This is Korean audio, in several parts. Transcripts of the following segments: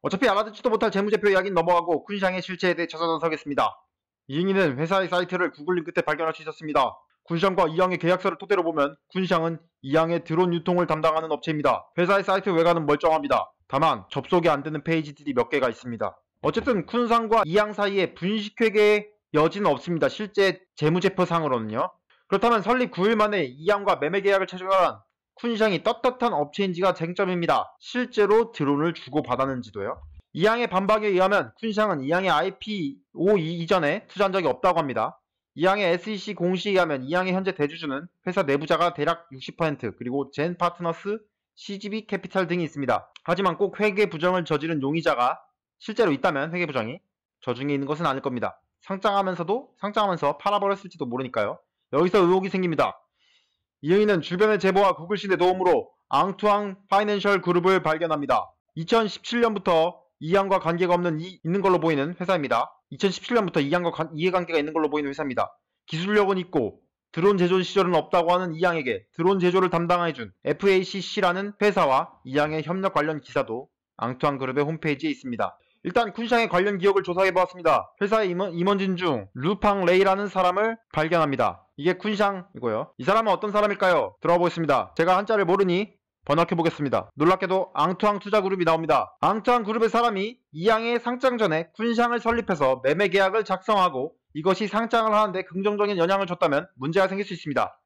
어차피 알아듣지도 못할 재무제표 이야기는 넘어가고 쿤샹의 실체에 대해 찾아나서겠습니다. 이응이는 회사의 사이트를 구글링 끝에 발견할 수 있었습니다. 쿤샹과 이양의 계약서를 토대로 보면 쿤샹은 이양의 드론 유통을 담당하는 업체입니다. 회사의 사이트 외관은 멀쩡합니다. 다만 접속이 안 되는 페이지들이 몇 개가 있습니다. 어쨌든 쿤샹과 이양 사이에 분식회계의 여지는 없습니다. 실제 재무제표상으로는요. 그렇다면 설립 9일 만에 이양과 매매 계약을 체결한 쿤샹이 떳떳한 업체인지가 쟁점입니다. 실제로 드론을 주고받았는지도요. 이양의 반박에 의하면 쿤샹은 이양의 IPO 이전에 투자한 적이 없다고 합니다. 이양의 SEC 공시에 의하면 이양의 현재 대주주는 회사 내부자가 대략 60% 그리고 젠 파트너스, CGB 캐피탈 등이 있습니다. 하지만 꼭 회계 부정을 저지른 용의자가 실제로 있다면 회계 부정이 저 중에 있는 것은 아닐 겁니다. 상장하면서 팔아버렸을지도 모르니까요. 여기서 의혹이 생깁니다. 이응이는 주변의 제보와 구글신의 도움으로 앙투앙 파이낸셜 그룹을 발견합니다. 2017년부터 이양과 관계가 있는 걸로 보이는 회사입니다. 2017년부터 이양과 이해관계가 있는 걸로 보이는 회사입니다. 기술력은 있고 드론 제조 시절은 없다고 하는 이양에게 드론 제조를 담당해준 FACC라는 회사와 이양의 협력 관련 기사도 앙투앙 그룹의 홈페이지에 있습니다. 일단 쿤샹의 관련 기억을 조사해보았습니다. 회사의 임원진 중 루팡 레이라는 사람을 발견합니다. 이게 쿤샹이고요. 이 사람은 어떤 사람일까요? 들어가 보겠습니다. 제가 한자를 모르니 번역해보겠습니다. 놀랍게도 앙투앙 투자그룹이 나옵니다. 앙투앙 그룹의 사람이 이양의 상장 전에 쿤샹을 설립해서 매매 계약을 작성하고 이것이 상장을 하는데 긍정적인 영향을 줬다면 문제가 생길 수 있습니다.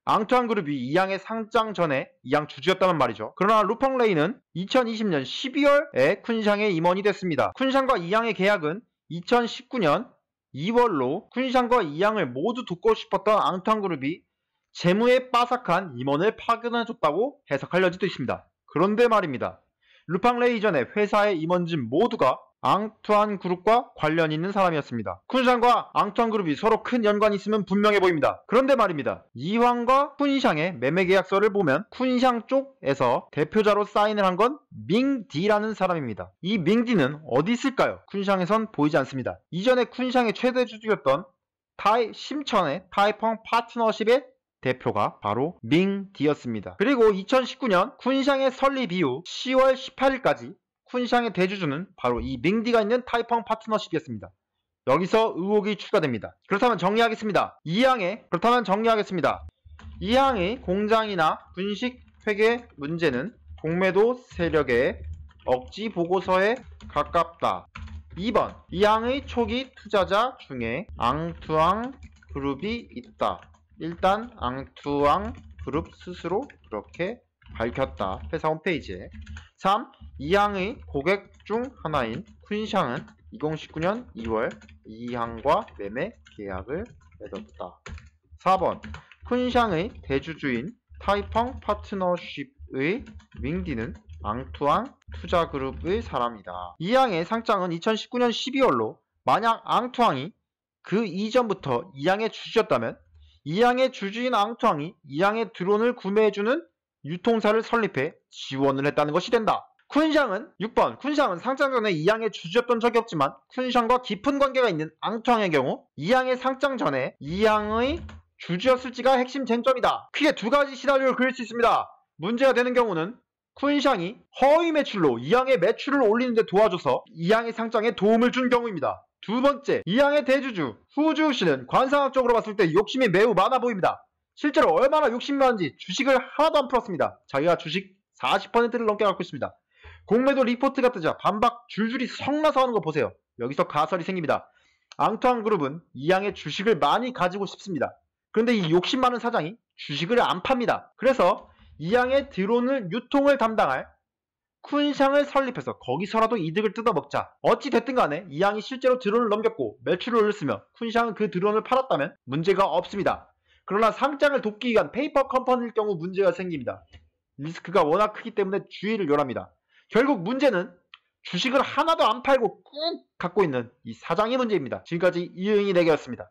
앙투앙 그룹이 이양의 상장 전에 이양 주주였다는 말이죠. 그러나 루팡 레이는 2020년 12월에 쿤샹의 임원이 됐습니다. 쿤샹과 이양의 계약은 2019년 2월로 쿤샹과 이양을 모두 돕고 싶었던 앙투앙 그룹이 재무에 빠삭한 임원을 파견해줬다고 해석할 여지도 있습니다. 그런데 말입니다. 루팡 레이 이전에 회사의 임원진 모두가 앙투안 그룹과 관련 있는 사람이었습니다. 쿤샹과 앙투안 그룹이 서로 큰 연관이 있으면 분명해 보입니다. 그런데 말입니다. 이황과 쿤샹의 매매 계약서를 보면 쿤샹 쪽에서 대표자로 사인을 한 건 밍디라는 사람입니다. 이 밍디는 어디 있을까요? 쿤샹에선 보이지 않습니다. 이전에 쿤샹의 최대 주주였던 심천의 타이펑 파트너십의 대표가 바로 밍디였습니다. 그리고 2019년 쿤샹의 설립 이후 10월 18일까지 쿤샹의 대주주는 바로 이 밍디가 있는 타이펑 파트너십이었습니다. 여기서 의혹이 추가됩니다. 그렇다면 정리하겠습니다. 이항의 공장이나 분식 회계 문제는 공매도 세력의 억지 보고서에 가깝다. 2번, 이항의 초기 투자자 중에 앙투앙 그룹이 있다. 일단 앙투앙 그룹 스스로 그렇게 밝혔다. 회사 홈페이지에. 3. 이항의 고객 중 하나인 쿤샹은 2019년 2월 이항과 매매 계약을 맺었다. 4번. 쿤샹의 대주주인 타이펑 파트너십의 밍디는 앙투앙 투자그룹의 사람이다. 이항의 상장은 2019년 12월로 만약 앙투앙이 그 이전부터 이항의 주주였다면 이항의 주주인 앙투앙이 이항의 드론을 구매해주는 유통사를 설립해 지원을 했다는 것이 된다. 6번. 쿤샹은 상장 전에 이항의 주주였던 적이 없지만 쿤샹과 깊은 관계가 있는 앙투앙의 경우 이항의 상장 전에 이항의 주주였을지가 핵심 쟁점이다. 크게 두 가지 시나리오를 그릴 수 있습니다. 문제가 되는 경우는 쿤샹이 허위 매출로 이항의 매출을 올리는 데 도와줘서 이항의 상장에 도움을 준 경우입니다. 두 번째, 이항의 대주주 후주 씨는 관상학적으로 봤을 때 욕심이 매우 많아 보입니다. 실제로 얼마나 욕심이 많은지 주식을 하나도 안 풀었습니다. 자기가 주식 40%를 넘게 갖고 있습니다. 공매도 리포트가 뜨자 반박 줄줄이 성나서 하는 거 보세요. 여기서 가설이 생깁니다. 앙투앙 그룹은 이항의 주식을 많이 가지고 싶습니다. 그런데 이 욕심 많은 사장이 주식을 안 팝니다. 그래서 이항의 드론을 유통을 담당할 쿤샹을 설립해서 거기서라도 이득을 뜯어먹자. 어찌 됐든 간에 이항이 실제로 드론을 넘겼고 매출을 올렸으며 쿤샹은 그 드론을 팔았다면 문제가 없습니다. 그러나 상장을 돕기 위한 페이퍼 컴퍼니일 경우 문제가 생깁니다. 리스크가 워낙 크기 때문에 주의를 요합니다. 결국 문제는 주식을 하나도 안 팔고 꾹 갖고 있는 이 사장이 문제입니다. 지금까지 이응이 내기였습니다.